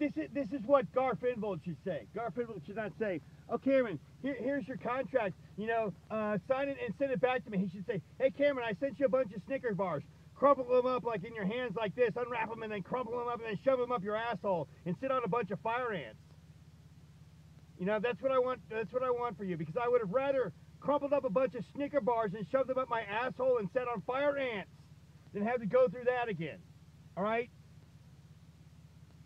this is what Garth Envold should say. Garth Envold should not say, "Oh, Cameron, here's your contract. Sign it and send it back to me." He should say, "Hey, Cameron, I sent you a bunch of Snicker bars. Crumple them up like in your hands like this, unwrap them, and then crumple them up, and then shove them up your asshole, and sit on a bunch of fire ants." That's what I want. That's what I want for you, because I would have rather crumpled up a bunch of Snicker bars and shoved them up my asshole and set on fire ants than have to go through that again. All right?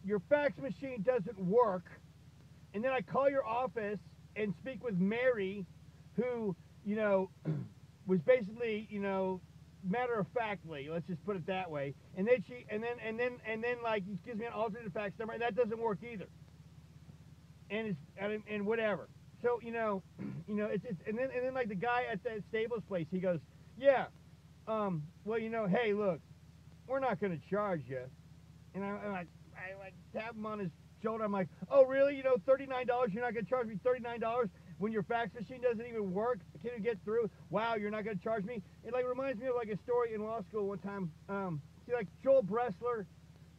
Your fax machine doesn't work, and then I call your office and speak with Mary, who, was basically, matter of factly, let's just put it that way, and then like gives me an alternate fax number, and that doesn't work either. And whatever. So it's and then like the guy at that Staples place, he goes, "Yeah, well, hey, look, we're not going to charge you." And I tap him on his shoulder. I'm like, "Oh, really? $39? You're not going to charge me $39 when your fax machine doesn't even work? Can't even get through? Wow, you're not going to charge me?" It like reminds me of like a story in law school one time. Like Joel Bressler.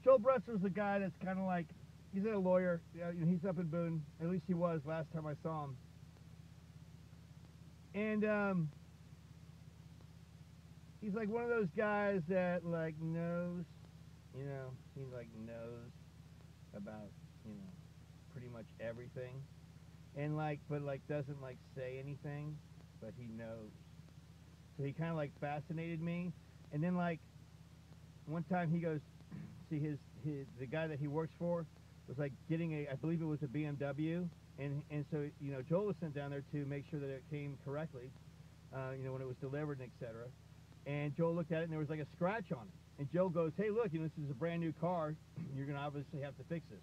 Joel Bressler's the guy that's kind of like, he's a lawyer. He's up in Boone. At least he was last time I saw him. And he's like one of those guys that like knows, he like knows about, pretty much everything. And like, but like doesn't like say anything, but he knows. So he kind of like fascinated me. And then like one time he goes, see the guy that he works for was like getting I believe it was a BMW, and so Joel was sent down there to make sure that it came correctly, when it was delivered and etc. And Joel looked at it and there was like a scratch on it, and Joel goes, "Hey, look, this is a brand new car. You're gonna obviously have to fix this."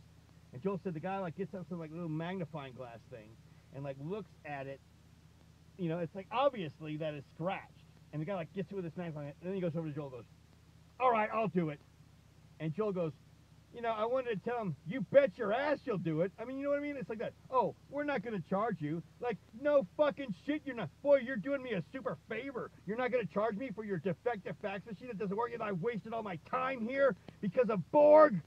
And Joel said the guy like gets out some like little magnifying glass thing and like looks at it, it's like obviously that it's scratched, and the guy like gets it with his magnifying, and then he goes over to Joel and goes, "All right, I'll do it." And Joel goes, I wanted to tell him, "You bet your ass you'll do it." I mean, you know what I mean? It's like that. "Oh, we're not going to charge you." Like, no fucking shit, you're not. Boy, you're doing me a super favor. You're not going to charge me for your defective fax machine that doesn't work, and I wasted all my time here because of Borg?